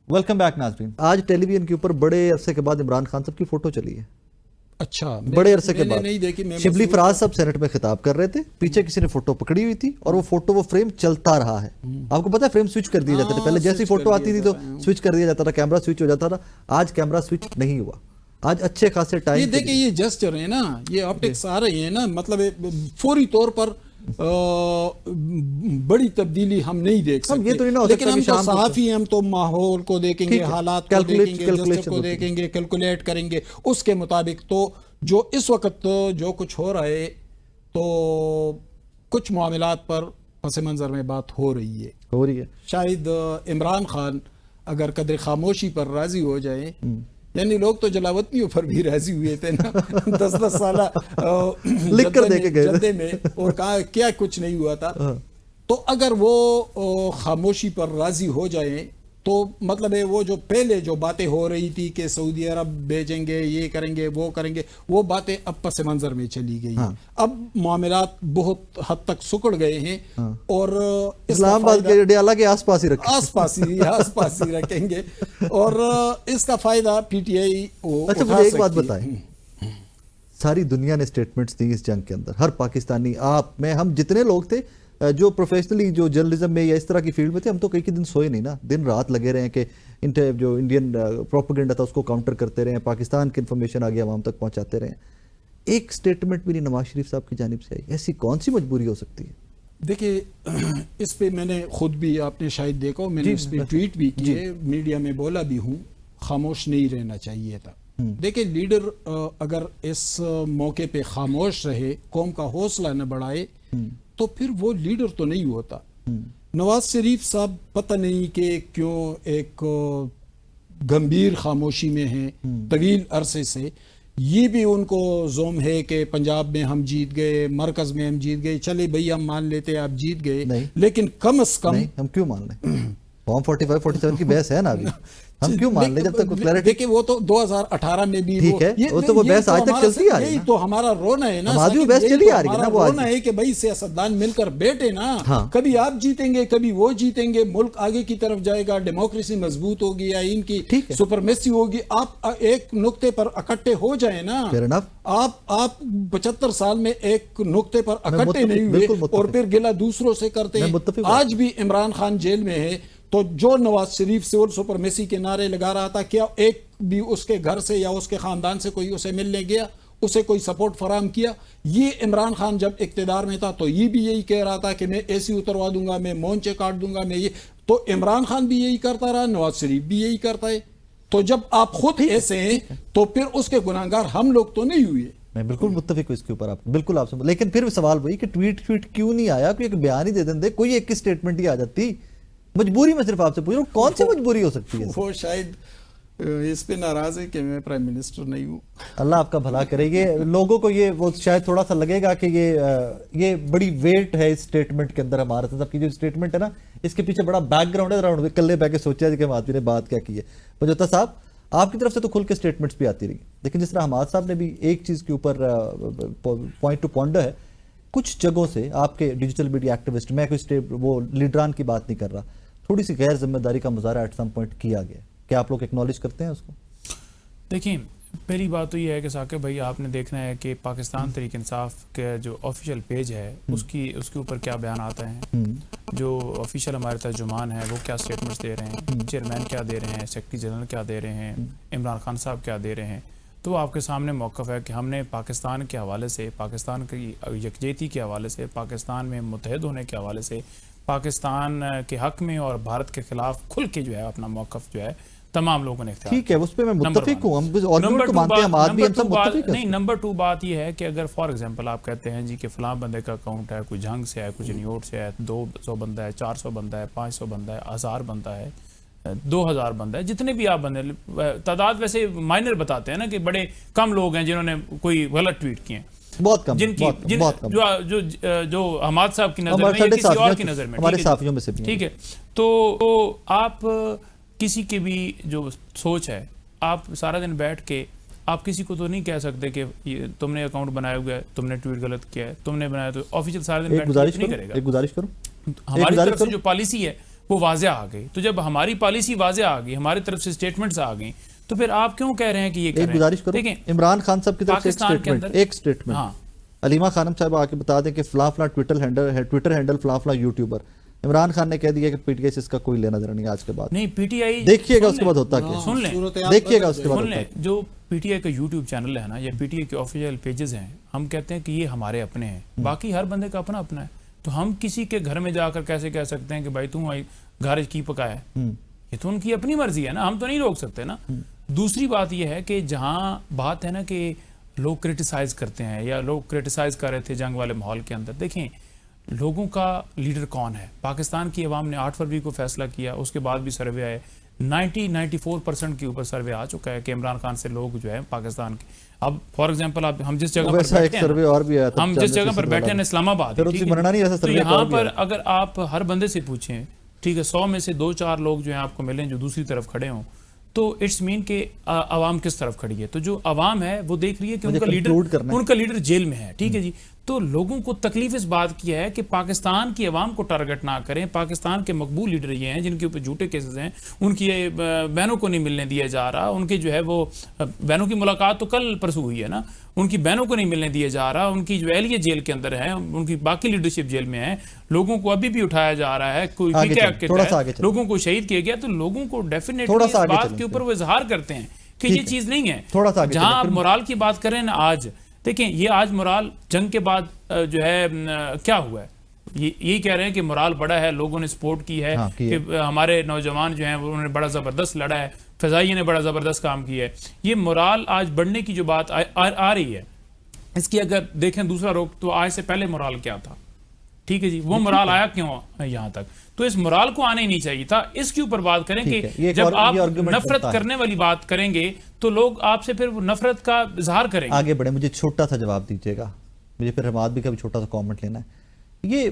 Welcome back ناظرین. آج ٹیلی vision کے اوپر بڑے عرصے کے بعد عمران خان صاحب کی فوٹو چلی ہے. اچھا, بڑے عرصے کے بعد شبلی فراز صاحب سینٹ میں خطاب کر رہے تھے, پیچھے کسی نے فوٹو پکڑی ہوئی تھی اور وہ فریم چلتا رہا ہے. آپ کو پتا ہے فریم سوئچ کر دیے جاتے تھے پہلے, جیسی فوٹو آتی تھی تو سوئچ کر دیا جاتا تھا, کیمرہ سوئچ ہو جاتا تھا. آج کیمرہ سوئچ نہیں ہوا. آج اچھے خاصے ٹائم یہ دیکھیں یہ جسچر ہیں نا, یہ آپٹکس آ رہی ہیں نا, مطلب فوری طور پر بڑی تبدیلی ہم نہیں دیکھ سکتے, لیکن ہم تو صحافی ہیں, ہم تو ماحول کو دیکھیں گے, حالات کو دیکھیں گے, جسچر کو دیکھیں گے, کیلکولیٹ کریں گے اس کے مطابق. تو جو اس وقت جو کچھ ہو رہا ہے تو کچھ معاملات پر پس منظر میں بات ہو رہی ہے. شاید عمران خان اگر قدر خاموشی پر راضی ہو جائیں, یعنی لوگ تو جلاوطنیوں پر بھی راضی ہوئے تھے نا 10 سالہ لکھ کر دے کے گئے جدے میں, اور کہا کیا کچھ نہیں ہوا تھا. تو اگر وہ خاموشی پر راضی ہو جائیں تو مطلب ہے وہ جو پہلے جو باتیں ہو رہی تھی کہ سعودی عرب بھیجیں گے, یہ کریں گے, وہ کریں گے, وہ باتیں اب پس منظر میں چلی گئی ہیں. اب معاملات بہت حد تک سکڑ گئے ہیں اور اسلام آباد کے ڈیالہ کے آس پاس ہی رکھیں گے اور اس کا فائدہ پی ٹی آئی. اچھا مجھے ایک بات بتائیں, ساری دنیا نے سٹیٹمنٹس دی اس جنگ کے اندر, ہر پاکستانی, آپ میں, ہم جتنے لوگ تھے جو پروفیشنلی جو جرنلزم میں یا اس طرح کی فیلڈ میں تھے, ہم تو کئی دن سوئے نہیں نا, دن رات لگے رہے ہیں کہ جو انڈین پروپیگنڈا تھا اس کو کاؤنٹر کرتے رہے ہیں, پاکستان کی انفارمیشن آگے عوام تک پہنچاتے رہے ہیں. ایک سٹیٹمنٹ بھی نہیں نواز شریف صاحب کی جانب سے آئی. ایسی کون سی مجبوری ہو سکتی ہے؟ دیکھیے اس پہ میں نے خود بھی, آپ نے شاید دیکھو, میں نے اس پہ ٹویٹ بھی کیے, میڈیا میں بولا بھی ہوں, خاموش نہیں رہنا چاہیے تھا. دیکھیں لیڈر اگر اس موقع پہ خاموش رہے, قوم کا حوصلہ نہ بڑھائے, تو پھر وہ لیڈر تو نہیں ہوتا. نواز شریف صاحب پتہ نہیں کہ کیوں ایک گمبھیر خاموشی میں ہیں طویل عرصے سے. یہ بھی ان کو زوم ہے کہ پنجاب میں ہم جیت گئے, مرکز میں ہم جیت گئے, چلے بھئی ہم مان لیتے آپ جیت گئے, لیکن کم از کم ہم کیوں مان لیں؟ فارم 45-47 کی بحث ہے نا ابھی, ہم کیوں مان لیں جب تک کوئی کلیئرٹی. دیکھیں وہ تو 2018 میں بھی ٹھیک ہے, وہ تو وہ بحث آج تک چلتی آ رہی ہے. یہی تو ہمارا رونا ہے نا, ہماری بحث چلی آ رہی ہے نا, وہ رونا ہے کہ بھئی سیاستدان مل کر بیٹھے نا, کبھی آپ جیتیں گے, کبھی وہ جیتیں گے, ملک آگے کی طرف جائے گا, ڈیموکریسی مضبوط ہوگی یا ان کی سپرمیسی ہوگی. آپ ایک نقطے پر اکٹھے ہو جائیں نا. آپ 75 سال میں ایک نقطے پر اکٹھے نہیں ہوئے اور پھر گلہ دوسروں سے کرتے ہیں. آج بھی عمران خان جیل میں ہے, تو جو نواز شریف سول سپرمیسی کے نعرے لگا رہا تھا, کیا ایک بھی اس کے گھر سے یا اس کے خاندان سے کوئی اسے ملنے گیا, اسے کوئی سپورٹ فراہم کیا؟ یہ عمران خان جب اقتدار میں تھا تو یہ بھی یہی کہہ رہا تھا کہ میں ایسی اتروا دوں گا, میں مونچے کاٹ دوں گا, میں یہ. تو عمران خان بھی یہی کرتا رہا, نواز شریف بھی یہی کرتا ہے. تو جب آپ خود ایسے ہیں تو پھر اس کے گناہگار ہم لوگ تو نہیں ہوئے. میں بالکل متفق ہوں اس کے اوپر, آپ بالکل آپ سے, لیکن پھر سوال وہی کہ ٹویٹ کیوں نہیں آیا, کوئی ایک بیان ہی دے دیں, کوئی ایک سٹیٹمنٹ ہی آ جاتی. مجبوری میں صرف آپ سے پوچھ رہا ہوں, کون سی مجبوری ہو سکتی ہے؟ وہ شاید اس پہ ناراض ہے کہ میں پرائم منسٹر نہیں ہوں. اللہ آپ کا بھلا کرے. یہ لوگوں کو یہ وہ شاید تھوڑا سا لگے گا کہ یہ بڑی ویٹ ہے اس سٹیٹمنٹ کے اندر. ہمارے صاحب کی جو سٹیٹمنٹ ہے نا, اس کے پیچھے بڑا بیک گراؤنڈ ہے, کلے بیٹھ کے سوچا کہ مہاتما نے بات کیا کی ہے. بجوتا صاحب آپ کی طرف سے تو کھل کے سٹیٹمنٹس بھی آتی رہی, لیکن جس طرح حماد صاحب نے بھی ایک چیز کے اوپر پوائنٹ ٹو پونڈر ہے, کچھ جگہوں سے آپ کے ڈیجیٹل میڈیا ایکٹیوسٹ, میں کوئی وہ لیڈران کی بات نہیں کر رہا, تھوڑی سی غیر ذمہ داری کا مظاہرہ ایٹ سم پوائنٹ کیا گیا. کیا آپ لوگ ایکنالج کرتے ہیں اس کو؟ دیکھیں پہلی بات تو یہ ہے کہ ثاقب بھائی آپ نے دیکھنا ہے کہ پاکستان تحریک انصاف کا جو آفیشیل پیج ہے اس کے اوپر کیا بیان آتے ہیں, جو آفیشیل ہمارے ترجمان ہیں وہ کیا سٹیٹمنٹس دے رہے ہیں, چیئرمین کیا دے رہے ہیں, سیکرٹری جنرل کیا دے رہے ہیں, عمران خان صاحب کیا دے رہے ہیں. تو آپ کے سامنے موقف ہے کہ ہم نے پاکستان کے حوالے سے, پاکستان کی یکجہتی کے حوالے سے, پاکستان میں متحد ہونے کے حوالے سے, پاکستان کے حق میں اور بھارت کے خلاف کھل کے جو ہے اپنا موقف جو ہے تمام لوگوں نے اختیار. ٹھیک ہے, اس پہ میں متفق ہوں, ہم آرگومنٹ کو مانتے ہیں, ہم آج بھی ہم سب متفق ہیں. نہیں, نمبر 2 بات یہ ہے کہ اگر فار ایگزامپل آپ کہتے ہیں جی کہ فلاں بندے کا اکاؤنٹ ہے, کوئی جنگ سے ہے, کوئی جنیوٹ سے ہے, 200 بندہ ہے, 400 بندہ ہے, 500 بندہ ہے, 1000 بندہ ہے, 2000 بندہ ہے, جتنے بھی آپ بندے, تعداد ویسے مائنر بتاتے ہیں نا کہ بڑے کم لوگ ہیں جنہوں نے کوئی غلط ٹویٹ کیے ہیں, بہت کم, جن کی جو حماد صاحب کی نظر میں یا کسی اور کی نظر میں, ہمارے صحافیوں میں سے بھی. ٹھیک ہے, تو آپ کسی کی بھی جو سوچ ہے, آپ سارا دن بیٹھ کے آپ کسی کو تو نہیں کہہ سکتے کہ تم نے اکاؤنٹ بنایا ہوا ہے, تم نے ٹویٹ غلط کیا ہے, تم نے بنایا, تو آفیشیل سارا دن بیٹھ کے نہیں کرے گا. ایک گزارش کروں, ہماری طرف سے جو پالیسی ہے وہ واضح آ گئی. تو جب ہماری پالیسی واضح آ گئی, ہماری طرف سے اسٹیٹمنٹس آ گئیں, تو پھر آپ کیوں کہہ رہے ہیں کہ یہ کر رہے ہیں؟ گزارش کرو عمران خان صاحب کی طرف سے ایک اسٹیٹمنٹ, ہاں علیمہ خانم صاحب آ کے بتا دیں کہ فلاں فلاں ٹویٹر ہینڈل فلاں فلاں یوٹیوبر, عمران خان نے کہہ دیا کہ پی ٹی آئی سے اس کا کوئی لینا دینا نہیں آج کے بعد. نہیں, پی ٹی آئی دیکھیے گا اس کے بعد ہوتا کیا, سن لیں, دیکھیے گا اس کے بعد سن لیں, جو پی ٹی آئی کا یوٹیوب چینل ہے نا, یا پی ٹی آئی کے آفیشیل پیجز ہیں, ہم کہتے ہیں کہ یہ ہمارے اپنے ہیں, باقی ہر بندے کا اپنا اپنا ہے. تو ہم کسی کے گھر میں جا کر کیسے کہہ سکتے ہیں کہ بھائی تم گھر کی پکایا ہے؟ یہ تو ان کی اپنی مرضی ہے نا, ہم تو نہیں روک سکتے نا. دوسری بات یہ ہے کہ جہاں بات ہے نا کہ لوگ کرٹیسائز کرتے ہیں, یا لوگ کرٹیسائز کر رہے تھے جنگ والے ماحول کے اندر, دیکھیں لوگوں کا لیڈر کون ہے. پاکستان کی عوام نے 8 فروری کو فیصلہ کیا, اس کے بعد بھی سروے آئے, 94% کے اوپر سروے آ چکا ہے کہ عمران خان سے لوگ جو ہے پاکستان کے. اب فار ایگزامپل ہم جس جگہ پر بیٹھے ہیں, ہم جس جگہ پر بیٹھے ہیں اسلام آباد, تو یہاں پر اگر آپ ہر بندے سے پوچھیں, ٹھیک ہے, 100 میں سے 2-4 لوگ جو ہیں آپ کو ملیں جو دوسری طرف کھڑے ہوں, تو اٹس مین کہ عوام کس طرف کھڑی ہے. تو جو عوام ہے وہ دیکھ رہی ہے کہ ان کا لیڈر جیل میں ہے, ٹھیک ہے جی. تو لوگوں کو تکلیف اس بات کی ہے کہ پاکستان کی عوام کو ٹارگٹ نہ کریں. پاکستان کے مقبول لیڈر یہ ہیں جن کے اوپر جھوٹے کیسز ہیں, ان کی بہنوں کو نہیں ملنے دیا جا رہا, ان کے جو ہے وہ بہنوں کی ملاقات تو کل پرسوں ہوئی ہے نا, ان کی بہنوں کو نہیں ملنے دیا جا رہا, ان کی جو اہلیہ جیل کے اندر ہے, ان کی باقی لیڈرشپ جیل میں ہے, لوگوں کو ابھی بھی اٹھایا جا رہا ہے, کوئی لوگوں کو شہید کیا گیا. تو لوگوں کو ڈیفینیٹلی اس بات کے اوپر وہ اظہار کرتے ہیں کہ یہ چیز نہیں ہے. جہاں آپ مورال کی بات کریں نا, آج دیکھیں یہ آج مورال جنگ کے بعد جو ہے کیا ہوا ہے, یہی کہہ رہے ہیں کہ مورال بڑا ہے, لوگوں نے سپورٹ کی ہے, کہ ہمارے نوجوان جو ہیں انہوں نے بڑا زبردست لڑا ہے, فضائیہ نے بڑا زبردست کام کیا ہے. یہ مورال آج بڑھنے کی جو بات آ رہی ہے, اس کی اگر دیکھیں دوسرا رخ, تو آج سے پہلے مورال کیا تھا, ٹھیک ہے جی, وہ مورال آیا کیوں یہاں تک, تو اس مورال کو آنے ہی نہیں چاہیے تھا. اس کے اوپر بات کریں کہ جب آپ نفرت کرنے والی بات کریں گے تو لوگ آپ سے پھر نفرت کا اظہار کریں گے. آگے بڑھیں, مجھے چھوٹا سا جواب دیجیے گا, مجھے پھر حماد بھی کا بھی چھوٹا سا کامنٹ لینا ہے. یہ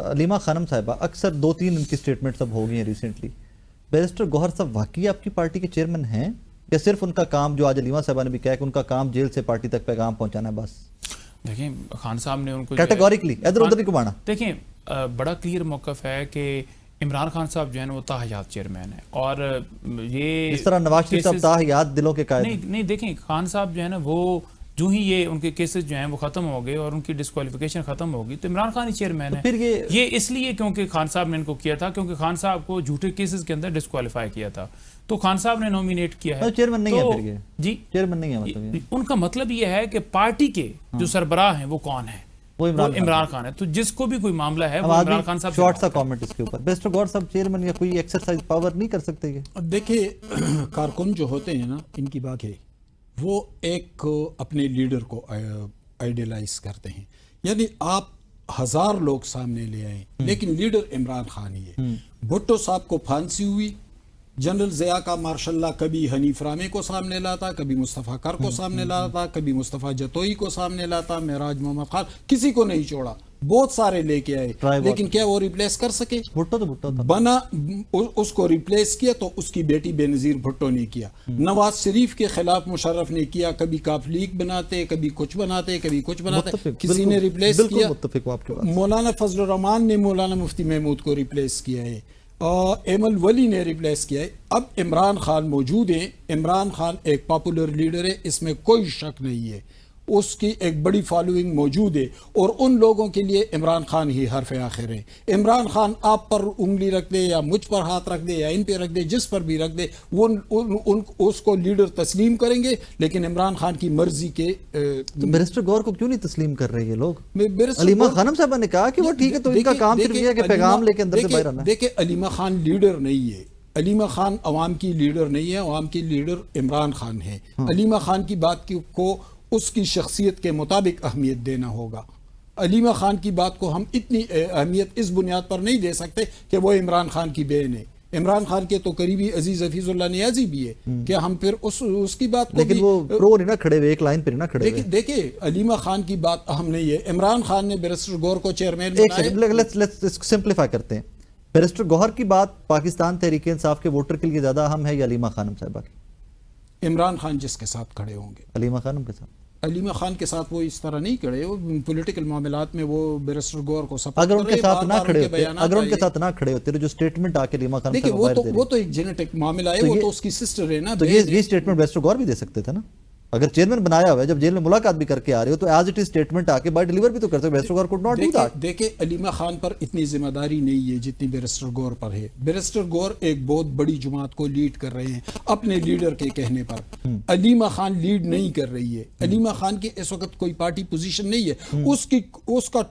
علیمہ خانم صاحبہ اکثر 2-3 ان کی سٹیٹمنٹس اب ہو گئی ہیں ریسنٹلی, بیرسٹر گوہر صاحب واقعی آپ کی پارٹی کے چیئرمین ہیں, یا صرف ان کا کام جو آج علیمہ صاحبہ نے بھی کہا کہ ان کا کام جیل سے پارٹی تک پیغام پہنچانا ہے بس؟ دیکھیں خان صاحب نے ان کو کیٹیگوریکلی ادھر ادھر نہیں گھمانا. دیکھیں بڑا کلیئر موقف ہے کہ عمران خان صاحب جو ہے وہ تاحیات چیئرمین ہے, اور یہ اس طرح نواز شریف صاحب تاحیات دلوں کے قائد نہیں. دیکھیں خان صاحب جو ہے نا, وہ جو ہی یہ ان کے کیسز جو ہیں وہ ختم ہو گئے اور ان کی ڈسکوالیفیکیشن ختم ہوگی, تو عمران خان ہی چیئرمین ہے. پھر یہ اس لیے کیونکہ خان صاحب نے ان کو کیا تھا, کیونکہ خان صاحب کو جھوٹے کیسز کے اندر ڈسکوالیفائی کیا تھا, تو خان صاحب نے نومینیٹ کیا ہے. چیئرمین نہیں ہے پھر یہ, جی چیئرمین نہیں ہے, مطلب ان کا مطلب یہ ہے کہ پارٹی کے جو سربراہ ہیں وہ کون ہیں, وہ عمران خان ہے. تو جس کو بھی کوئی معاملہ ہے وہ عمران خان صاحب. شارٹ سا کامنٹ اس کے اوپر, بیرسٹر گوہر صاحب چیئرمین یا کوئی ایکسرسائز پاور نہیں کر سکتے یہ؟ دیکھیں کارکن جو ہوتے ہیں نا, ان کی بات ہے وہ ایک اپنے لیڈر کو آئیڈیلائز کرتے ہیں, یعنی آپ 1000 لوگ سامنے لے آئیں لیکن لیڈر عمران خان ہی ہے. بھٹو صاحب کو پھانسی ہوئی, جنرل ضیاء کا ماشاء اللہ کبھی حنیف رامے کو سامنے لاتا, کبھی مصطفیٰ کر کو سامنے لاتا, کبھی مصطفیٰ جتوئی کو سامنے لاتا, معراج محمد خان, کسی کو نہیں چھوڑا, بہت سارے لے کے آئے, لیکن کیا وہ ریپلیس کر سکے؟ بھٹو تو بھٹو تھا, بنا اس کو ریپلیس کیا تو اس کی بیٹی بے نظیر بھٹو نے کیا. نواز شریف کے خلاف مشرف نے کیا, کبھی کاف لیگ بناتے, کبھی کچھ بناتے, کبھی کچھ بناتے, کسی نے ریپلیس کیا. مولانا فضل الرحمان نے مولانا مفتی محمود کو ریپلیس کیا ہے, ایمل ولی نے ریپلیس کیا ہے. اب عمران خان موجود ہیں, عمران خان ایک پاپولر لیڈر ہے, اس میں کوئی شک نہیں ہے, اس کی ایک بڑی فالوئنگ موجود ہے, اور ان لوگوں کے لیے عمران خان ہی حرف آخر ہے. عمران خان آپ پر انگلی رکھ دے یا مجھ پر ہاتھ رکھ دے یا ان پہ رکھ دے, جس پر بھی رکھ دے, وہ اس کو لیڈر تسلیم کریں گے, لیکن عمران خان کی مرضی کے. بیرسٹر گوہر کو کیوں نہیں تسلیم کر رہے یہ لوگ؟ علیمہ خانم صاحب نے کہا کہ وہ ٹھیک ہے, تو ان کا کام صرف یہ ہے کہ پیغام لے کے اندر سے باہر آنا ہے. دیکھیں علیمہ خان لیڈر نہیں ہے, علیمہ خان عوام کی لیڈر نہیں ہے, عوام کی لیڈر عمران خان ہے. علیمہ خان کی بات کو اس کی شخصیت کے مطابق اہمیت دینا ہوگا. علیمہ خان کی بات کو ہم اتنی اہمیت اس بنیاد پر نہیں دے سکتے کہ وہ عمران خان کی بہن ہے. عمران خان کے تو قریبی عزیز حفیظ اللہ نیازی بھی ہے, کہ ہم پھر اس کی بات کو, لیکن وہ پرو نہیں نہ کھڑے ہوئے, ایک لائن پہ نہ کھڑے ہوئے. دیکھیں علیمہ خان کی بات اہم نہیں ہے. عمران خان نے بیرسٹر گوہر کو چیئرمین بنایا. لیٹس سمپلیفائی کرتے ہیں. بیرسٹر گوہر کی بات پاکستان تحریک انصاف کے ووٹر کے لیے زیادہ اہم ہے یا علیمہ خانم صاحبہ کی؟ عمران خان جس کے ساتھ کھڑے ہوں گے. علیمہ خانم کے ساتھ علیمہ خان کے ساتھ وہ اس طرح نہیں کھڑے، وہ پولیٹیکل معاملات میں وہ بیرسٹر گور کو سپورٹ اگر ان کے ساتھ نہ کھڑے ہوتے، اگر ان کے ساتھ نہ کھڑے ہوتے جو اسٹیٹمنٹ آ کے علیمہ خان دیکھیں وہ تو ایک جینیٹک معاملہ ہے، وہ تو اس کی سسٹر ہے نا. تو یہ اسٹیٹمنٹ بیرسٹر گور بھی دے سکتے تھے نا، اگر چیئرمین بنایا ہوا ہے، جب جیل میں ملاقات بھی کر کے آ رہے ہو تو ایز اٹ از اسٹیٹمنٹ آ کے بائی ڈیلیور بھی تو کرتے ہو. بیرسٹر گور کوڈ ناٹ ڈو دیٹ. دیکھیں علیمہ خان پر اتنی ذمہ داری نہیں ہے جتنی بیرسٹر گور پر ہے. بیرسٹر گور ایک بہت بڑی جماعت کو لیڈ کر رہے ہیں اپنے لیڈر کے کہنے پر. علیمہ خان لیڈ نہیں کر رہی ہے. علیمہ خان کی اس وقت کوئی پارٹی پوزیشن نہیں ہے. اس کا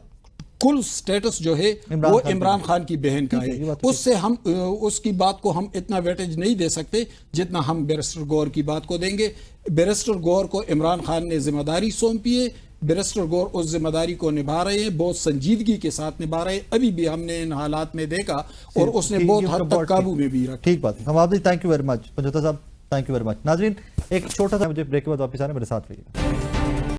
کل سٹیٹس جو ہے وہ عمران خان کی بہن کا ہے. اس سے ہم اس کی بات کو ہم اتنا ویٹیج نہیں دے سکتے جتنا ہم بیرسٹر گور کی بات کو دیں گے. بیرسٹر گور کو عمران خان نے ذمہ داری سونپی ہے. بیرسٹر گور اس ذمہ داری کو نبھا رہے ہیں، بہت سنجیدگی کے ساتھ نبھا رہے ہیں. ابھی بھی ہم نے ان حالات میں دیکھا اور اس نے بہت حد تک قابو میں بھی رکھا. ٹھیک بات ہے. ہم آپ تھینک یو ویری مچ پنجوتا صاحب، تھینک یو ویری مچ. ناظرین ایک چھوٹا سا مجھے بریک کے بعد واپس آنے، میرے ساتھ رہیے.